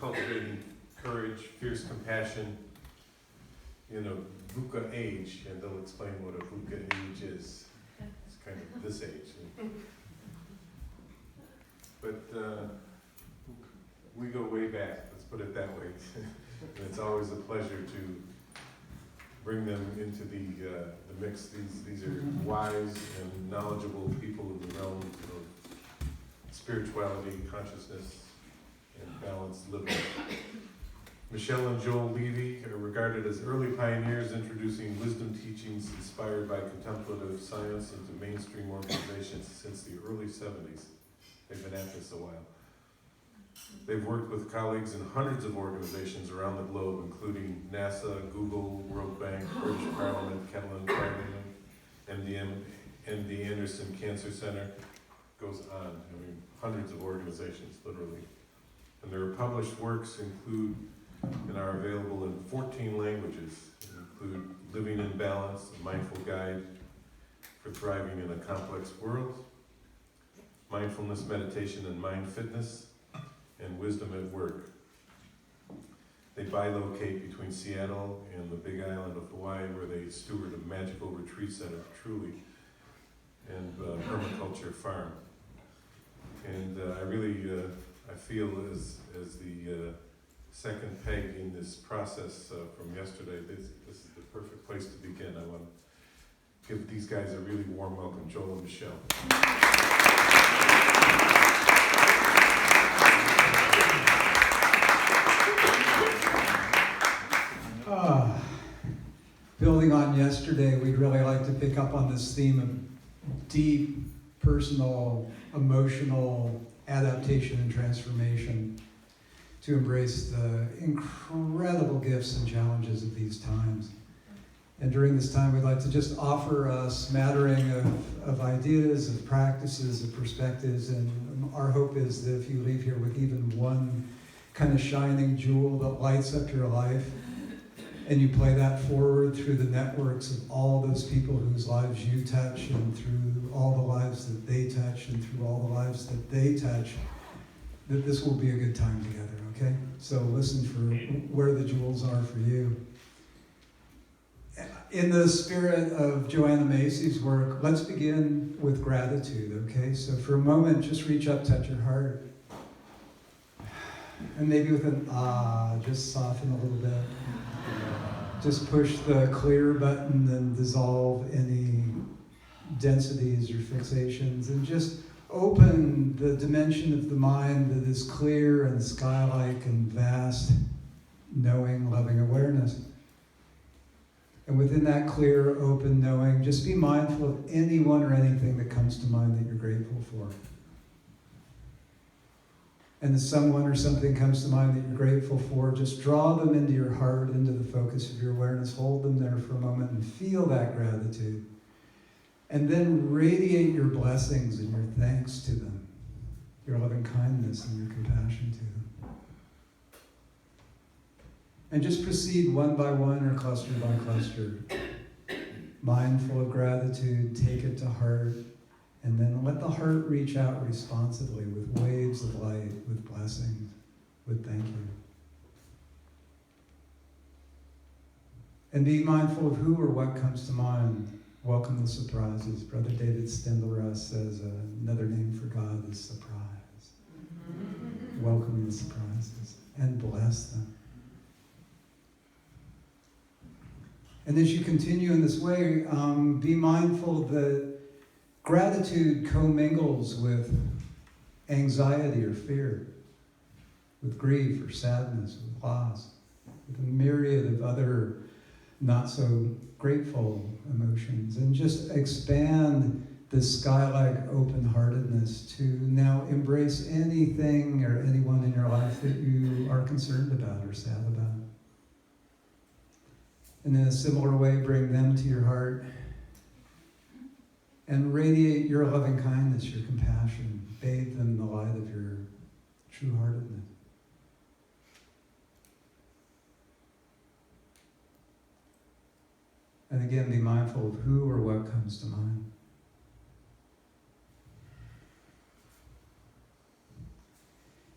cultivating courage, fierce compassion in a VUCA age, and they'll explain what a VUCA age is. It's kind of this age. But we go way back, let's put it that way. And it's always a pleasure to bring them into the mix. These are wise and knowledgeable people in the realm of spirituality, consciousness, and balanced living. Michelle and Joel Levey are regarded as early pioneers introducing wisdom teachings inspired by contemplative science into mainstream organizations since the early 70s. They've been at this a while. They've worked with colleagues in hundreds of organizations around the globe, including NASA, Google, World Bank, British Parliament, Catalan Parliament, MD Anderson Cancer Center, goes on. I mean, hundreds of organizations, literally. And their published works include and are available in 14 languages. They include Living in Balance, a mindful guide for thriving in a complex world, Mindfulness, Meditation, and Mind Fitness, and Wisdom at Work. They bilocate between Seattle and the Big Island of Hawaii, where they steward a magical retreat center, truly, and permaculture farm. And I really, I feel as the second peg in this process from yesterday, this is the perfect place to begin. I want to give these guys a really warm welcome, Joel and Michelle. Building on yesterday, we'd really like to pick up on this theme of deep, personal, emotional adaptation and transformation to embrace the incredible gifts and challenges of these times. And during this time, we'd like to just offer a smattering of ideas, of practices, of perspectives, and our hope is that if you leave here with even one kind of shining jewel that lights up your life, and you play that forward through the networks of all those people whose lives you touch, and through all the lives that they touch, and through all the lives that they touch, that this will be a good time together, okay? So listen for where the jewels are for you. In the spirit of Joanna Macy's work, let's begin with gratitude, okay? So for a moment, just reach up, touch your heart. And maybe with an just soften a little bit. Just push the clear button and dissolve any densities or fixations, and just open the dimension of the mind that is clear and sky-like and vast, knowing, loving awareness. And within that clear, open knowing, just be mindful of anyone or anything that comes to mind that you're grateful for. And if someone or something comes to mind that you're grateful for, just draw them into your heart, into the focus of your awareness. Hold them there for a moment and feel that gratitude. And then radiate your blessings and your thanks to them, your loving kindness and your compassion to them. And just proceed one by one or cluster by cluster. Mindful of gratitude, take it to heart. And then let the heart reach out responsively with waves of light, with blessings, with thank you. And be mindful of who or what comes to mind. Welcome the surprises. Brother David Stendler says another name for God is surprise. Welcome the surprises and bless them. And as you continue in this way, be mindful that gratitude commingles with anxiety or fear, with grief or sadness, with loss, with a myriad of other not so grateful emotions. And just expand this sky-like open-heartedness to now embrace anything or anyone in your life that you are concerned about or sad about. And in a similar way, bring them to your heart and radiate your loving kindness, your compassion. Bathe them in the light of your true-heartedness. And again, be mindful of who or what comes to mind.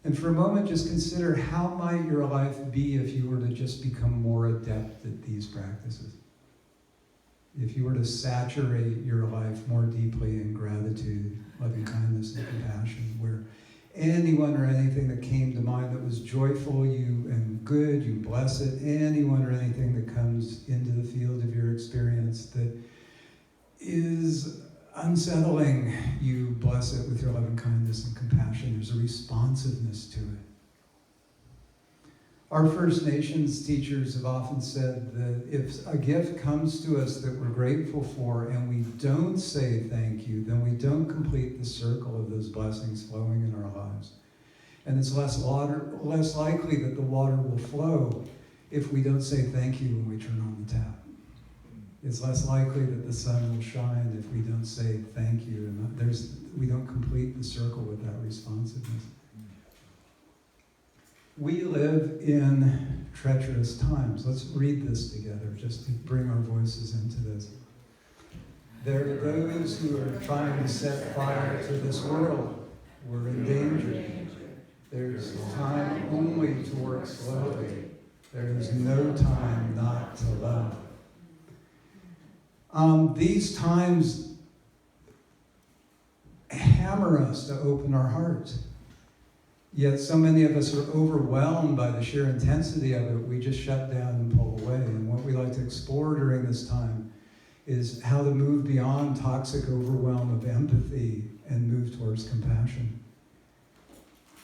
And And for a moment, just consider how might your life be if you were to just become more adept at these practices. If you were to saturate your life more deeply in gratitude, loving kindness, and compassion, where anyone or anything that came to mind that was joyful, you and good, you bless it. Anyone or anything that comes into the field of your experience that is unsettling, you bless it with your loving kindness and compassion. There's a responsiveness to it. Our First Nations teachers have often said that if a gift comes to us that we're grateful for and we don't say thank you, then we don't complete the circle of those blessings flowing in our lives. And it's less likely that the water will flow if we don't say thank you when we turn on the tap. It's less likely that the sun will shine if we don't say thank you, and we don't complete the circle with that responsiveness. We live in treacherous times. Let's read this together, just to bring our voices into this. There are those who are trying to set fire to this world. We're in danger. There's time only to work slowly. There is no time not to love. These times hammer us to open our hearts. Yet so many of us are overwhelmed by the sheer intensity of it, we just shut down and pull away. And what we like to explore during this time is how to move beyond toxic overwhelm of empathy and move towards compassion.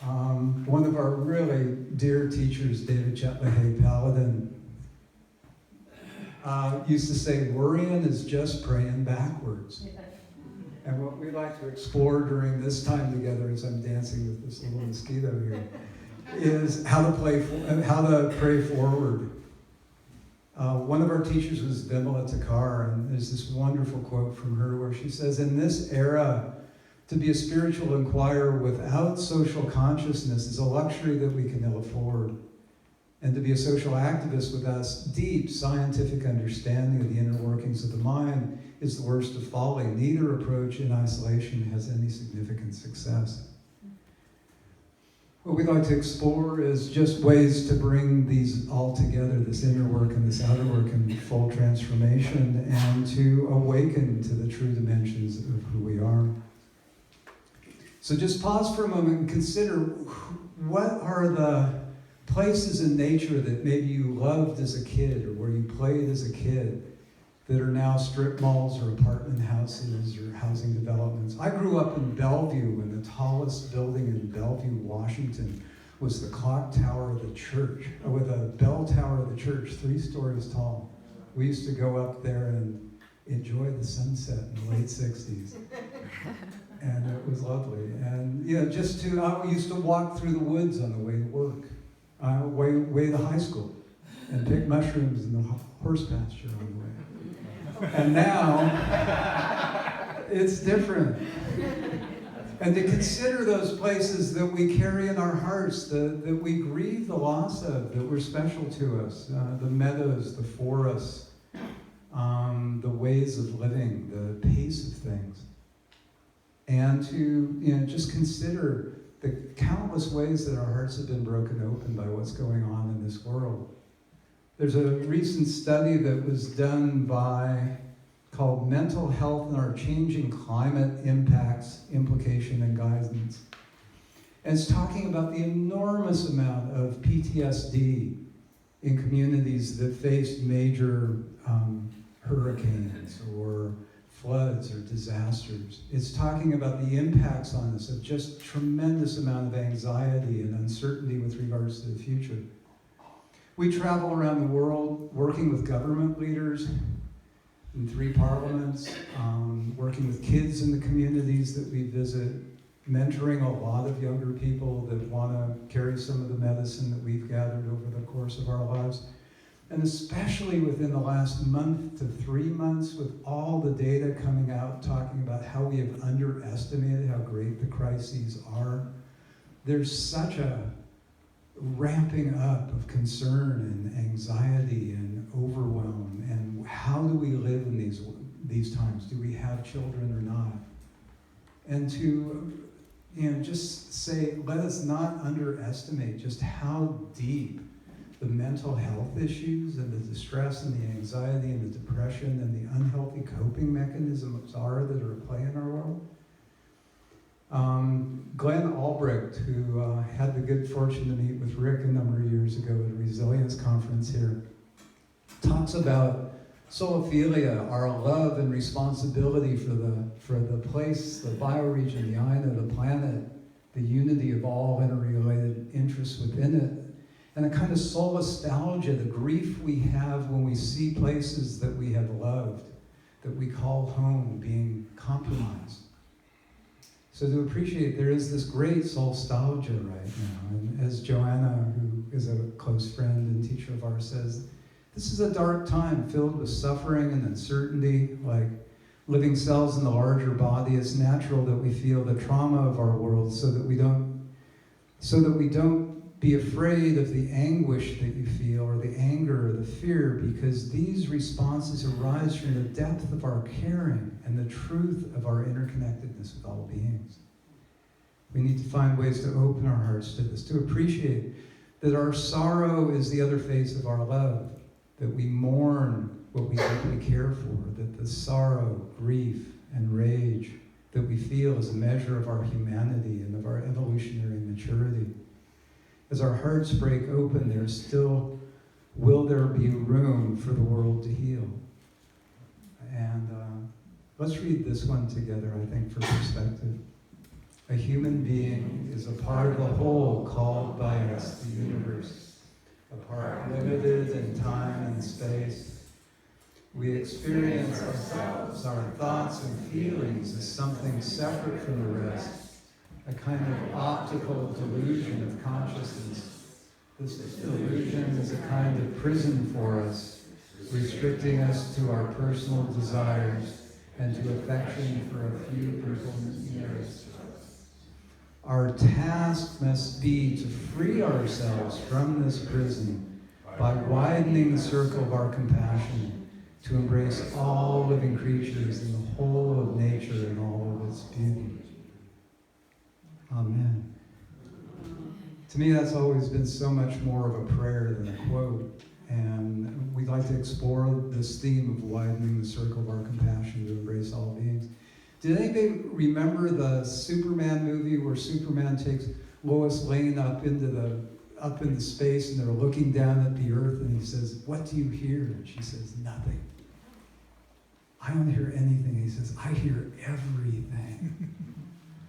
One of our really dear teachers, David Chetlahay Paladin, used to say, worrying is just praying backwards. And what we like to explore during this time together, as I'm dancing with this little mosquito here, is how to pray forward. One of our teachers was Bimala Takar, and there's this wonderful quote from her where she says, in this era, to be a spiritual inquirer without social consciousness is a luxury that we can ill afford. And to be a social activist without deep scientific understanding of the inner workings of the mind is the worst of folly. Neither approach in isolation has any significant success. What we'd like to explore is just ways to bring these all together, this inner work and this outer work in full transformation, and to awaken to the true dimensions of who we are. So just pause for a moment and consider, what are the places in nature that maybe you loved as a kid or where you played as a kid that are now strip malls or apartment houses or housing developments. I grew up in Bellevue, and the tallest building in Bellevue, Washington was the clock tower of the church, with a bell tower of the church, 3 stories tall. We used to go up there and enjoy the sunset in the late 60s. And it was lovely. And I used to walk through the woods on the way to work. Way to high school, and pick mushrooms in the horse pasture on the way. And now, it's different. And to consider those places that we carry in our hearts, that we grieve the loss of, that were special to us, the meadows, the forests, the ways of living, the pace of things. And to just consider the countless ways that our hearts have been broken open by what's going on in this world. There's a recent study that was done called Mental Health and Our Changing Climate Impacts, Implication and Guidance. And it's talking about the enormous amount of PTSD in communities that faced major hurricanes or floods or disasters. It's talking about the impacts on us of just tremendous amount of anxiety and uncertainty with regards to the future. We travel around the world working with government leaders in 3 parliaments, working with kids in the communities that we visit, mentoring a lot of younger people that want to carry some of the medicine that we've gathered over the course of our lives. And especially within the last month to 3 months, with all the data coming out talking about how we have underestimated how great the crises are, there's such a ramping up of concern and anxiety and overwhelm. And how do we live in these times? Do we have children or not? And to just say, let us not underestimate just how deep the mental health issues and the distress and the anxiety and the depression and the unhealthy coping mechanisms are that are at play in our world. Glenn Albrecht, who had the good fortune to meet with Rick a number of years ago at a resilience conference here, talks about solophilia, our love and responsibility for the place, the bioregion, the Aina, the planet, the unity of all interrelated interests within it, and a kind of solastalgia, the grief we have when we see places that we have loved, that we call home, being compromised. So to appreciate, there is this great solastalgia right now, and as Joanna, who is a close friend and teacher of ours, says, this is a dark time filled with suffering and uncertainty, like living cells in the larger body. It's natural that we feel the trauma of our world so that we don't be afraid of the anguish that you feel or the anger or the fear, because these responses arise from the depth of our caring and the truth of our interconnectedness with all beings. We need to find ways to open our hearts to this, to appreciate that our sorrow is the other face of our love, that we mourn what we deeply care for, that the sorrow, grief, and rage that we feel is a measure of our humanity and of our evolutionary maturity. As our hearts break open, will there be room for the world to heal? And let's read this one together, I think, for perspective. A human being is a part of the whole called by us the universe, a part limited in time and space. We experience ourselves, our thoughts and feelings as something separate from the rest, a kind of optical delusion of consciousness. This delusion is a kind of prison for us, restricting us to our personal desires and to affection for a few people nearest to us. Our task must be to free ourselves from this prison by widening the circle of our compassion, to embrace all living creatures in the whole of nature and all of its beauty. Amen. To me, that's always been so much more of a prayer than a quote. And we'd like to explore this theme of widening the circle of our compassion to embrace all beings. Did anybody remember the Superman movie where Superman takes Lois Lane up into space, and they're looking down at the earth, and he says, "What do you hear?" And she says, "Nothing." "I don't hear anything." He says, "I hear everything.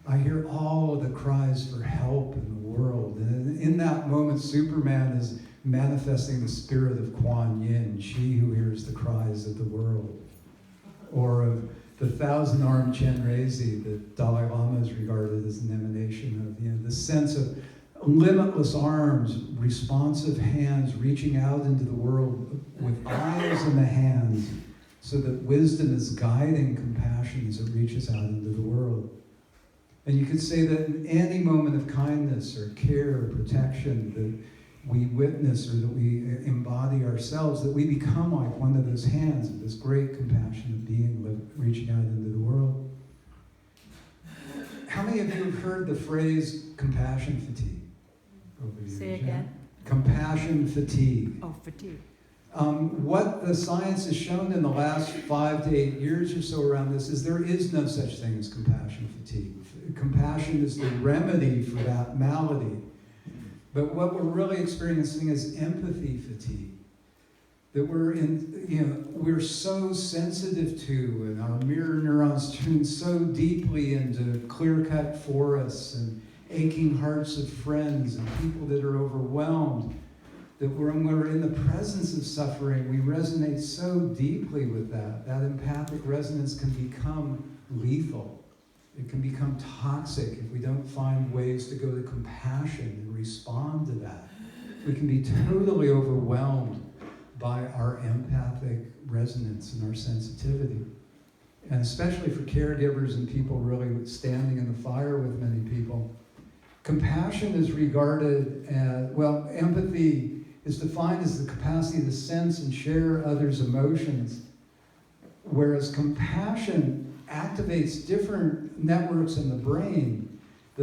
I hear all of the cries for help in the world." And in that moment, Superman is manifesting the spirit of Kuan Yin, she who hears the cries of the world. Or of the 1,000-armed Chenrezig that Dalai Lama is regarded as an emanation of, the sense of limitless arms, responsive hands reaching out into the world with eyes in the hands, so that wisdom is guiding compassion as it reaches out into the world. And you could say that in any moment of kindness or care or protection that we witness or that we embody ourselves, that we become like one of those hands of this great compassionate being reaching out into the world. How many of you have heard the phrase compassion fatigue? Say again. Compassion fatigue. Oh, fatigue. What the science has shown in the last 5 to 8 years or so around this is there is no such thing as compassion fatigue. Compassion is the remedy for that malady. But what we're really experiencing is empathy fatigue. That we're so sensitive to, and our mirror neurons tune so deeply into clear-cut forests and aching hearts of friends and people that are overwhelmed, that when we're in the presence of suffering, we resonate so deeply with that. That empathic resonance can become lethal. It can become toxic if we don't find ways to go to compassion and respond to that. We can be totally overwhelmed by our empathic resonance and our sensitivity. And especially for caregivers and people really standing in the fire with many people, compassion is regarded as, empathy is defined as the capacity to sense and share others' emotions, whereas compassion activates different networks in the brain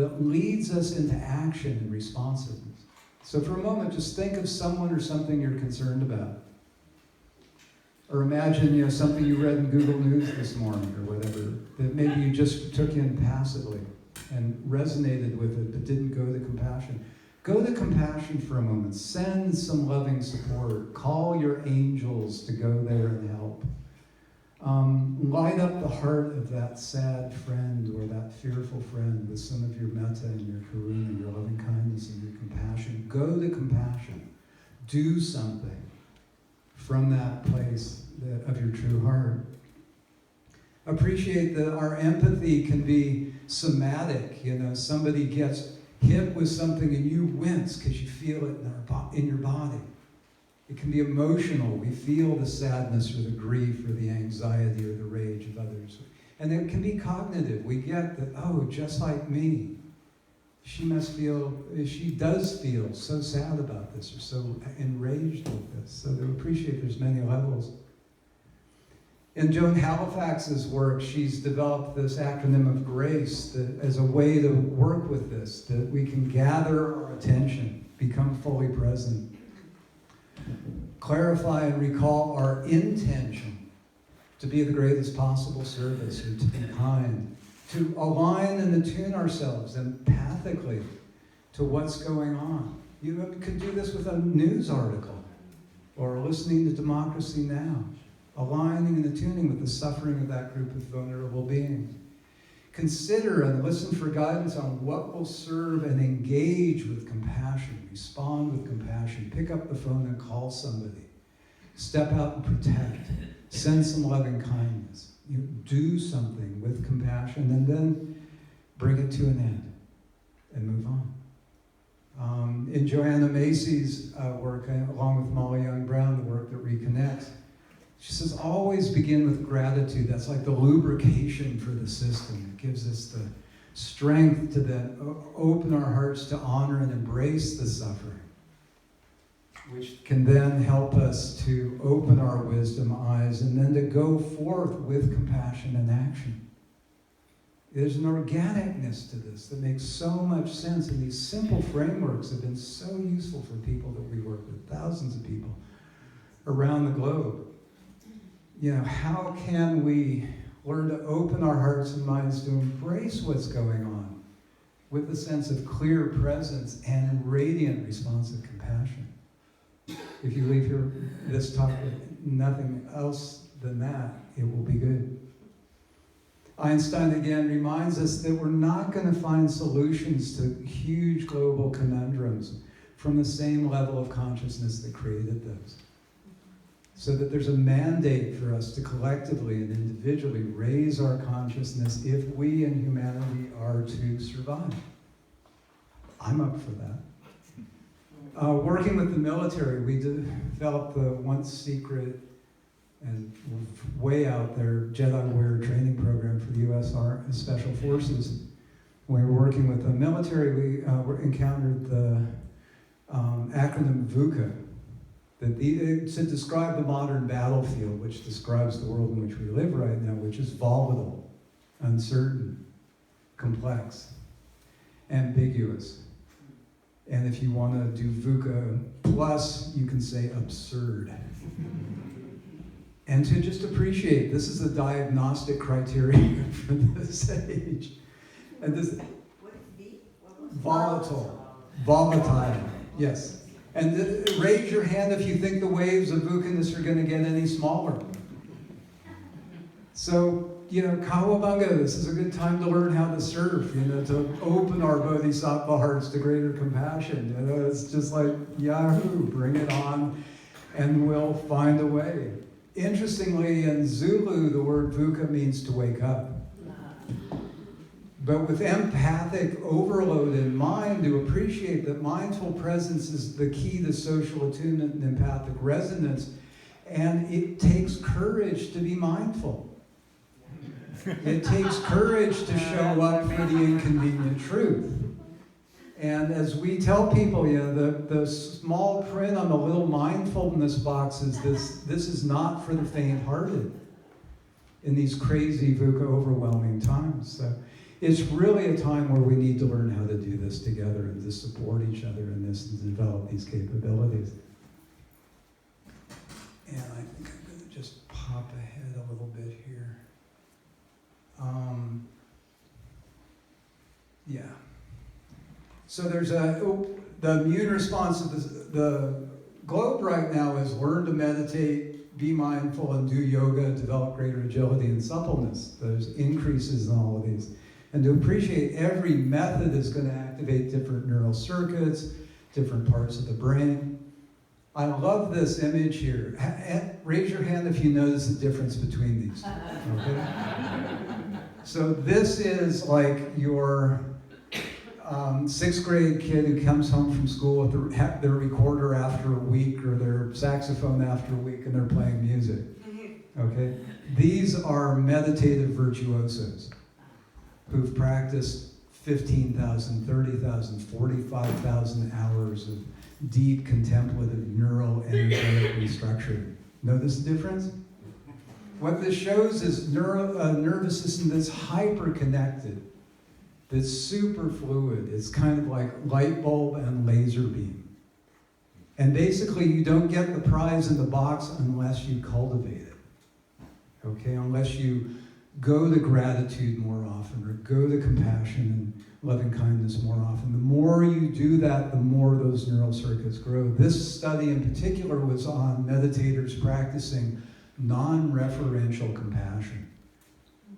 that leads us into action and responsiveness. So for a moment, just think of someone or something you're concerned about. Or imagine, something you read in Google News this morning or whatever, that maybe you just took in passively and resonated with it, but didn't go to compassion. Go to compassion for a moment. Send some loving support. Call your angels to go there and help. Light up the heart of that sad friend or that fearful friend with some of your metta and your karuna, your loving kindness and your compassion. Go to compassion. Do something from that place of your true heart. Appreciate that our empathy can be somatic. Somebody gets hit with something and you wince because you feel it in your body. It can be emotional. We feel the sadness or the grief or the anxiety or the rage of others. And it can be cognitive. We get that, just like me, she does feel so sad about this or so enraged with this. So to appreciate there's many levels. In Joan Halifax's work, she's developed this acronym of GRACE that as a way to work with this, that we can gather our attention, become fully present, clarify and recall our intention to be the greatest possible service or to be kind, to align and attune ourselves empathically to what's going on. You could do this with a news article or listening to Democracy Now!, aligning and attuning with the suffering of that group of vulnerable beings. Consider and listen for guidance on what will serve and engage with compassion, respond with compassion, pick up the phone and call somebody, step out and protect, send some loving kindness. Do something with compassion and then bring it to an end and move on. In Joanna Macy's work, along with Molly Young Brown, the work that reconnects, she says, always begin with gratitude. That's like the lubrication for the system. It gives us the strength to then open our hearts to honor and embrace the suffering, which can then help us to open our wisdom eyes and then to go forth with compassion and action. There's an organicness to this that makes so much sense, and these simple frameworks have been so useful for people that we work with, thousands of people around the globe. How can we learn to open our hearts and minds to embrace what's going on with a sense of clear presence and radiant responsive compassion? If you leave here this talk with nothing else than that, it will be good. Einstein again reminds us that we're not going to find solutions to huge global conundrums from the same level of consciousness that created those. So that there's a mandate for us to collectively and individually raise our consciousness if we in humanity are to survive. I'm up for that. Working with the military, we developed the once secret and way out there Jedi Warrior training program for the U.S. Special Forces. When we were working with the military, we encountered the acronym VUCA. It's to describe the modern battlefield, which describes the world in which we live right now, which is volatile, uncertain, complex, ambiguous. And if you want to do VUCA plus, you can say absurd. And to just appreciate, this is a diagnostic criteria for this age. And this volatile, yes. And raise your hand if you think the waves of VUCA-ness are going to get any smaller. So, Kawabunga, this is a good time to learn how to surf, to open our bodhisattva hearts to greater compassion. It's just like, Yahoo, bring it on, and we'll find a way. Interestingly, in Zulu, the word VUCA means to wake up. But with empathic overload in mind, to appreciate that mindful presence is the key to social attunement and empathic resonance, and it takes courage to be mindful. It takes courage to show up for the inconvenient truth. And as we tell people, the small print on the little mindfulness box is this is not for the faint-hearted in these crazy VUCA overwhelming times. So It's really a time where we need to learn how to do this together and to support each other in this and to develop these capabilities. And I think I'm going to just pop ahead a little bit here. Yeah. So there's the immune response of the globe right now is learn to meditate, be mindful, and do yoga, develop greater agility and suppleness. There's increases in all of these. And to appreciate every method is going to activate different neural circuits, different parts of the brain. I love this image here. Raise your hand if you notice the difference between these two. Okay? So this is like your 6th grade kid who comes home from school with their recorder after a week or their saxophone after a week and they're playing music. Okay? These are meditative virtuosos who've practiced 15,000, 30,000, 45,000 hours of deep contemplative neural energetic restructuring. Notice the difference? What this shows is a nervous system that's hyper-connected, that's super fluid. It's kind of like light bulb and laser beam. And basically, you don't get the prize in the box unless you cultivate it. Okay? Unless you go to gratitude more often, or go to compassion and loving kindness more often. The more you do that, the more those neural circuits grow. This study in particular was on meditators practicing non-referential compassion.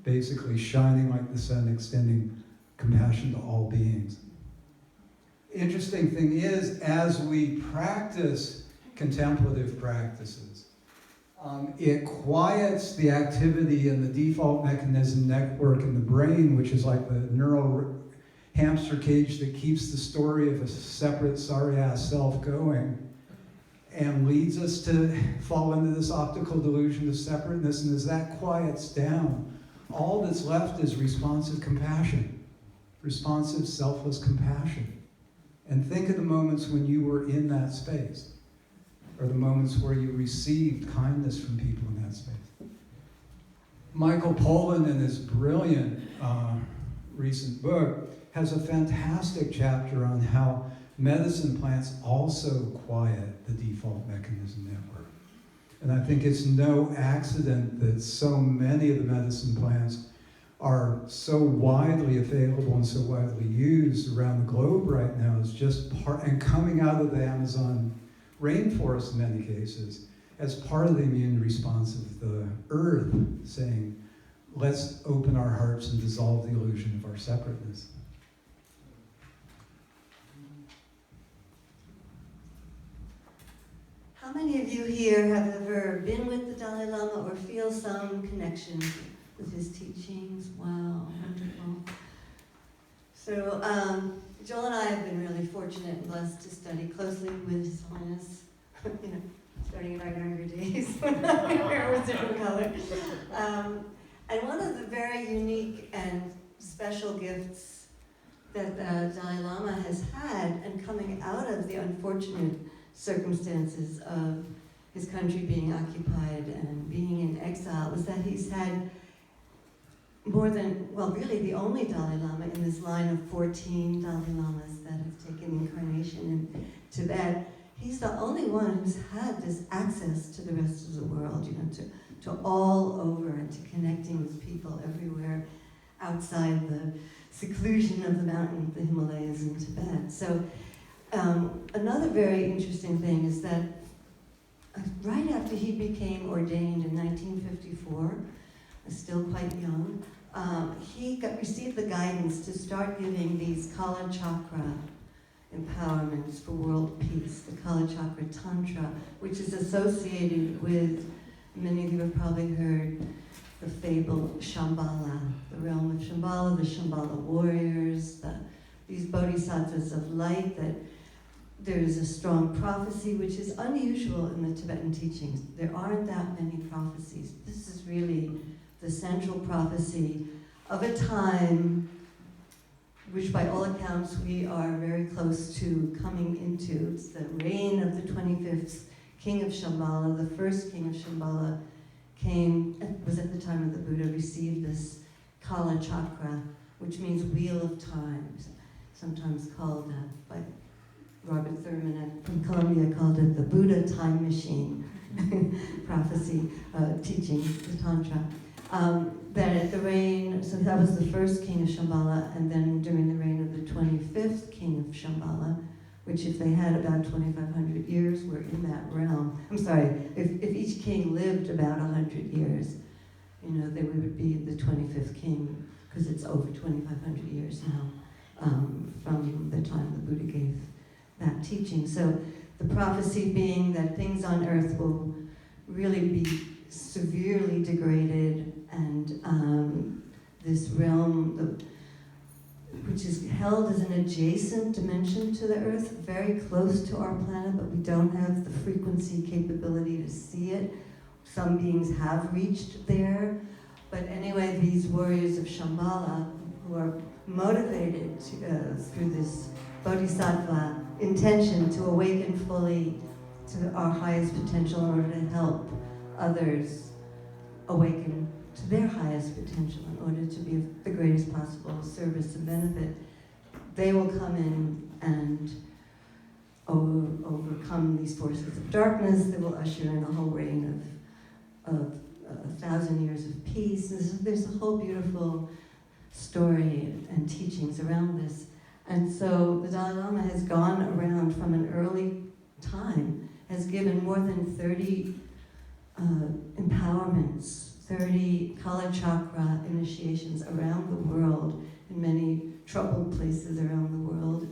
Basically shining like the sun, extending compassion to all beings. Interesting thing is, as we practice contemplative practices, it quiets the activity in the default mechanism network in the brain, which is like the neural hamster cage that keeps the story of a separate sorry-ass self going, and leads us to fall into this optical delusion of separateness. And as that quiets down, all that's left is responsive compassion, responsive selfless compassion. And think of the moments when you were in that space, or the moments where you received kindness from people in that space. Michael Pollan, in his brilliant recent book, has a fantastic chapter on how medicine plants also quiet the default mechanism network. And I think it's no accident that so many of the medicine plants are so widely available and so widely used around the globe right now. Is just part, and coming out of the Amazon rainforest in many cases, as part of the immune response of the earth, saying, let's open our hearts and dissolve the illusion of our separateness. How many of you here have ever been with the Dalai Lama or feel some connection with his teachings? Wow, wonderful. So, Joel and I have been really fortunate and blessed to study closely with His Holiness, starting in our younger days when our hair was different color. And one of the very unique and special gifts that the Dalai Lama has had, and coming out of the unfortunate circumstances of his country being occupied and being in exile, is that he's had more than, well, really the only Dalai Lama in this line of 14 Dalai Lamas that have taken incarnation in Tibet. He's the only one who's had this access to the rest of the world, to all over and to connecting with people everywhere outside the seclusion of the mountain of the Himalayas in Tibet. So another very interesting thing is that right after he became ordained in 1954, still quite young, he received the guidance to start giving these Kala Chakra empowerments for world peace, the Kala Chakra Tantra, which is associated with, many of you have probably heard, the fable Shambhala, the realm of Shambhala, the Shambhala warriors, these bodhisattvas of light, that there is a strong prophecy, which is unusual in the Tibetan teachings. There aren't that many prophecies. This is really the central prophecy of a time which by all accounts we are very close to coming into. It's the reign of the 25th king of Shambhala. The first king of Shambhala was at the time of the Buddha, received this Kala Chakra which means wheel of time, sometimes called by Robert Thurman from Columbia called it the Buddha time machine prophecy, teaching, the Tantra. That at the reign, so that was the first king of Shambhala, and then during the reign of the 25th king of Shambhala, which if they had about 2,500 years, were in that realm. I'm sorry, if each king lived about 100 years, they would be the 25th king, because it's over 2,500 years now from the time the Buddha gave that teaching. So the prophecy being that things on earth will really be severely degraded, and this realm, which is held as an adjacent dimension to the earth, very close to our planet, but we don't have the frequency capability to see it. Some beings have reached there, but anyway, these warriors of Shambhala, who are motivated through this bodhisattva intention to awaken fully to our highest potential in order to help others awaken to their highest potential in order to be of the greatest possible service and benefit, they will come in and overcome these forces of darkness. They will usher in a whole reign of 1,000 years of peace. There's a whole beautiful story and teachings around this. And so the Dalai Lama has gone around from an early time, has given more than 30 empowerments, 30 Kala Chakra initiations around the world, in many troubled places around the world,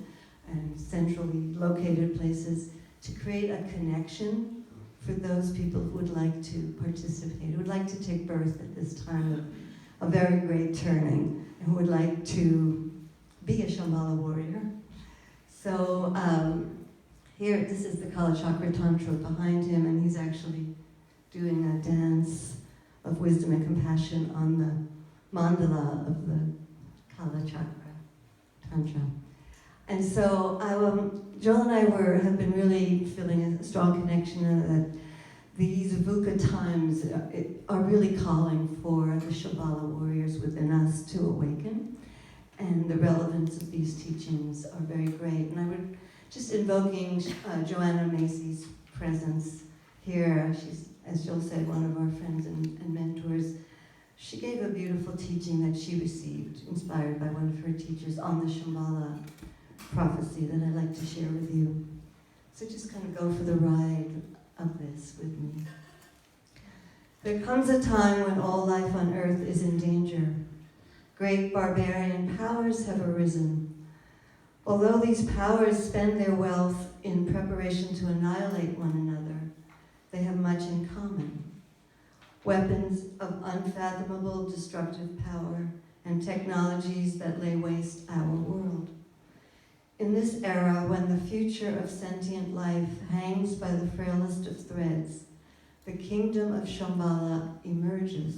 and centrally located places, to create a connection for those people who would like to participate, who would like to take birth at this time of a very great turning, and who would like to be a Shambhala warrior. So here, this is the Kala Chakra Tantra behind him, and he's actually doing a dance of wisdom and compassion on the mandala of the Kala Chakra Tantra. And so Joel and I have been really feeling a strong connection that these VUCA times are really calling for the Shambhala warriors within us to awaken. And the relevance of these teachings are very great. And I would just invoking Joanna Macy's presence here. She's, as Joel said, one of our friends and mentors. She gave a beautiful teaching that she received, inspired by one of her teachers, on the Shambhala prophecy that I'd like to share with you. So just kind of go for the ride of this with me. There comes a time when all life on earth is in danger. Great barbarian powers have arisen. Although these powers spend their wealth in preparation to annihilate one another, they have much in common. Weapons of unfathomable destructive power and technologies that lay waste our world. In this era, when the future of sentient life hangs by the frailest of threads, the kingdom of Shambhala emerges.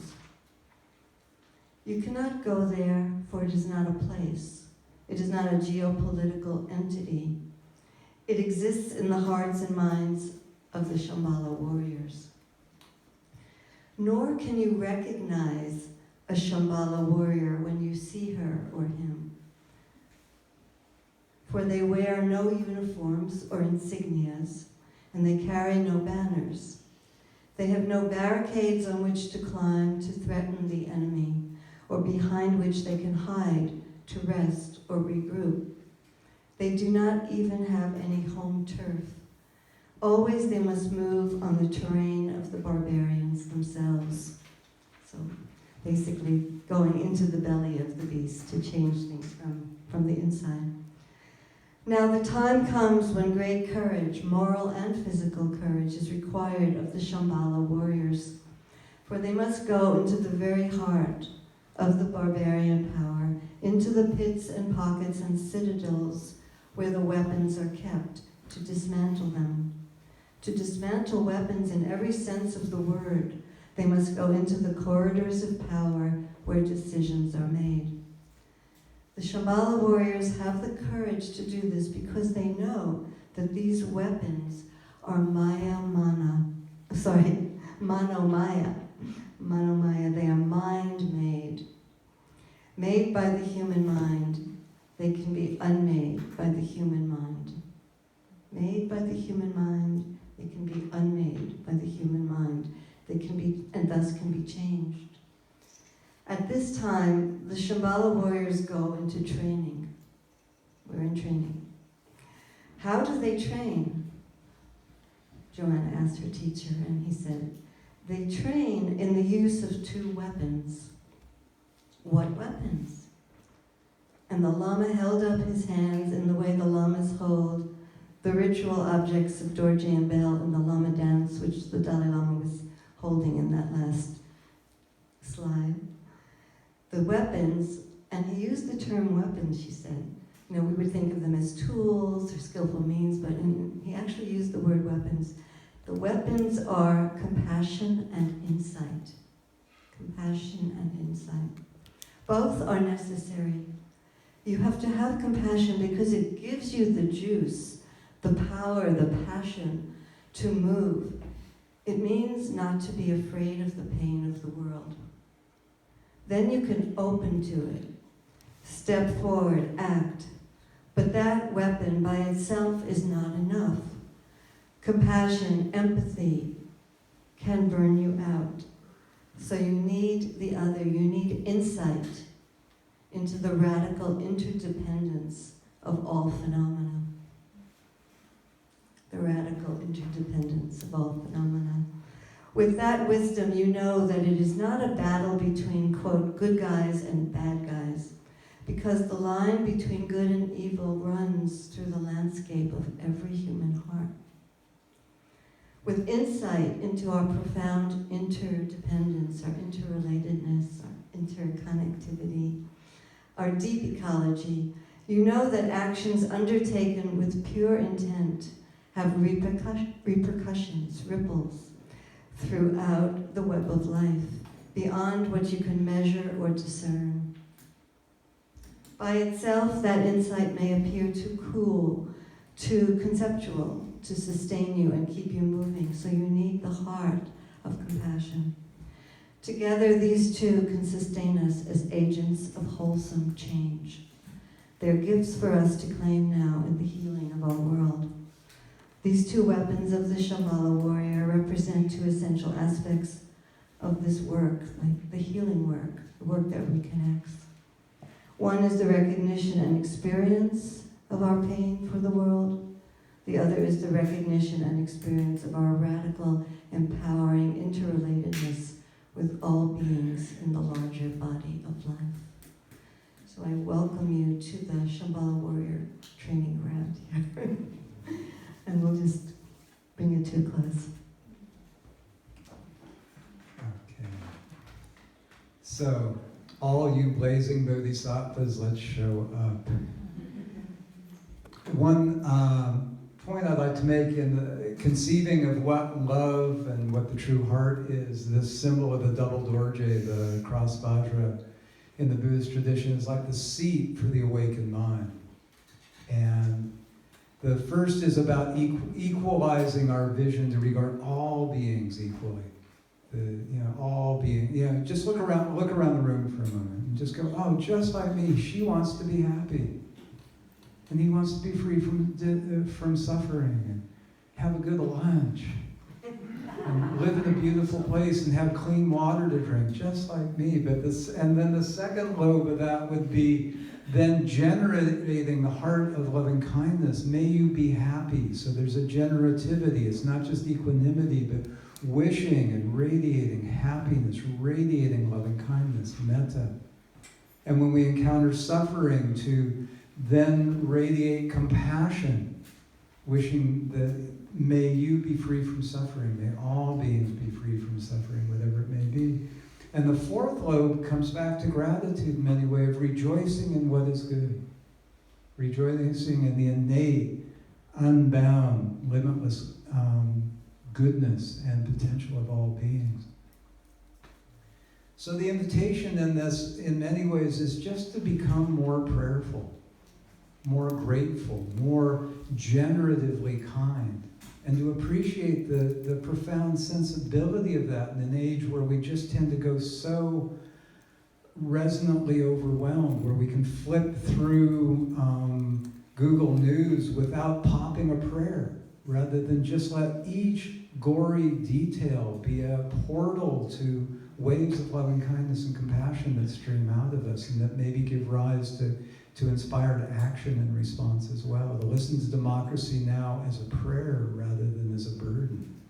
You cannot go there, for it is not a place. It is not a geopolitical entity. It exists in the hearts and minds of the Shambhala warriors. Nor can you recognize a Shambhala warrior when you see her or him. For they wear no uniforms or insignias, and they carry no banners. They have no barricades on which to climb to threaten the enemy, or behind which they can hide to rest or regroup. They do not even have any home turf. Always they must move on the terrain of the barbarians themselves. So basically going into the belly of the beast to change things from the inside. Now the time comes when great courage, moral and physical courage, is required of the Shambhala warriors, for they must go into the very heart of the barbarian power, into the pits and pockets and citadels where the weapons are kept, to dismantle them. To dismantle weapons in every sense of the word, they must go into the corridors of power where decisions are made. The Shambhala warriors have the courage to do this because they know that these weapons are Mano Maya. They are mind-made. Made by the human mind, they can be unmade by the human mind. Made by the human mind, they can be unmade by the human mind. They can be, and thus can be changed. At this time, the Shambhala warriors go into training. We're in training. How do they train? Joanna asked her teacher, and he said, they train in the use of 2 weapons. What weapons? And the Lama held up his hands in the way the Lamas hold the ritual objects of Dorje and Bell in the Lama dance, which the Dalai Lama was holding in that last slide. The weapons, and he used the term weapons, she said. You know, we would think of them as tools or skillful means, but he actually used the word weapons. The weapons are compassion and insight. Compassion and insight. Both are necessary. You have to have compassion because it gives you the juice, the power, the passion to move. It means not to be afraid of the pain of the world. Then you can open to it, step forward, act. But that weapon by itself is not enough. Compassion, empathy can burn you out. So you need the other, you need insight into the radical interdependence of all phenomena. The radical interdependence of all phenomena. With that wisdom, you know that it is not a battle between, quote, good guys and bad guys, because the line between good and evil runs through the landscape of every human heart. With insight into our profound interdependence, our interrelatedness, our interconnectivity, our deep ecology, you know that actions undertaken with pure intent have repercussions, ripples, throughout the web of life, beyond what you can measure or discern. By itself, that insight may appear too cool, too conceptual, to sustain you and keep you moving, so you need the heart of compassion. Together, these 2 can sustain us as agents of wholesome change. They're gifts for us to claim now in the healing of our world. These 2 weapons of the Shambhala warrior represent 2 essential aspects of this work, like the healing work, the work that reconnects. One is the recognition and experience of our pain for the world. The other is the recognition and experience of our radical, empowering interrelatedness with all beings in the larger body of life. So I welcome you to the Shambhala warrior training ground here. And we'll just bring it to a close. Okay. So, all you blazing bodhisattvas, let's show up. One point I'd like to make in the conceiving of what love and what the true heart is, this symbol of the double dorje, the cross vajra, in the Buddhist tradition is like the seat for the awakened mind. And the first is about equalizing our vision to regard all beings equally. All beings. Just look around the room for a moment and just go, oh, just like me, she wants to be happy. And he wants to be free from suffering and have a good lunch and live in a beautiful place and have clean water to drink, just like me. And then the second lobe of that would be then generating the heart of loving kindness. May you be happy. So there's a generativity. It's not just equanimity, but wishing and radiating happiness, radiating loving kindness, metta. And when we encounter suffering, to then radiate compassion, wishing that may you be free from suffering, may all beings be free from suffering, whatever it may be. And the fourth lobe comes back to gratitude in many ways, rejoicing in what is good, rejoicing in the innate, unbound, limitless goodness and potential of all beings. So the invitation in this, in many ways, is just to become more prayerful, more grateful, more generatively kind, and to appreciate the profound sensibility of that in an age where we just tend to go so resonantly overwhelmed, where we can flip through Google News without popping a prayer, rather than just let each gory detail be a portal to waves of loving kindness and compassion that stream out of us and that maybe give rise to inspired action and response as well. To listen to democracy now as a prayer rather than as a burden.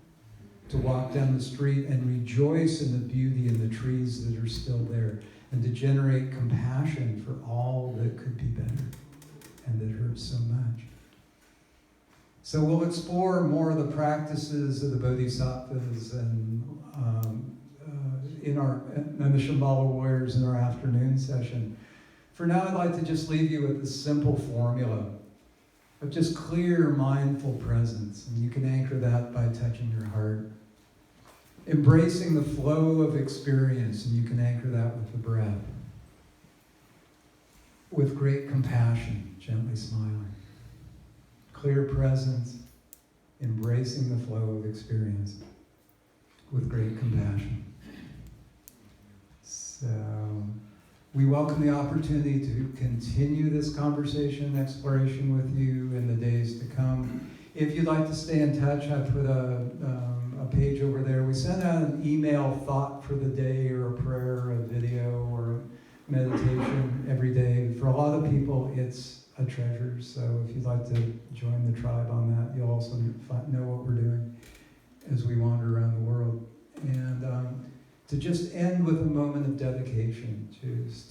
To walk down the street and rejoice in the beauty in the trees that are still there, and to generate compassion for all that could be better and that hurts so much. So we'll explore more of the practices of the Bodhisattvas and the Shambhala warriors in our afternoon session. For now, I'd like to just leave you with a simple formula of just clear, mindful presence. And you can anchor that by touching your heart. Embracing the flow of experience, and you can anchor that with the breath. With great compassion, gently smiling. Clear presence, embracing the flow of experience with great compassion. So, we welcome the opportunity to continue this conversation and exploration with you in the days to come. If you'd like to stay in touch, I put a page over there. We send out an email thought for the day, or a prayer, a video, or a meditation every day. For a lot of people, it's a treasure. So if you'd like to join the tribe on that, you'll also know what we're doing as we wander around the world. And to just end with a moment of dedication,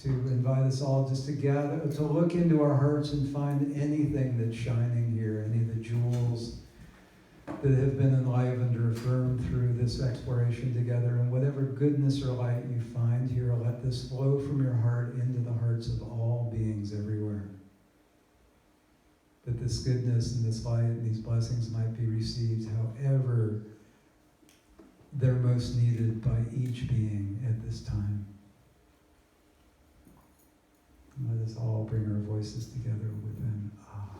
to invite us all just to gather, to look into our hearts and find anything that's shining here, any of the jewels that have been enlivened or affirmed through this exploration together. And whatever goodness or light you find here, let this flow from your heart into the hearts of all beings everywhere. That this goodness and this light and these blessings might be received however they're most needed by each being at this time. Let us all bring our voices together with an ah.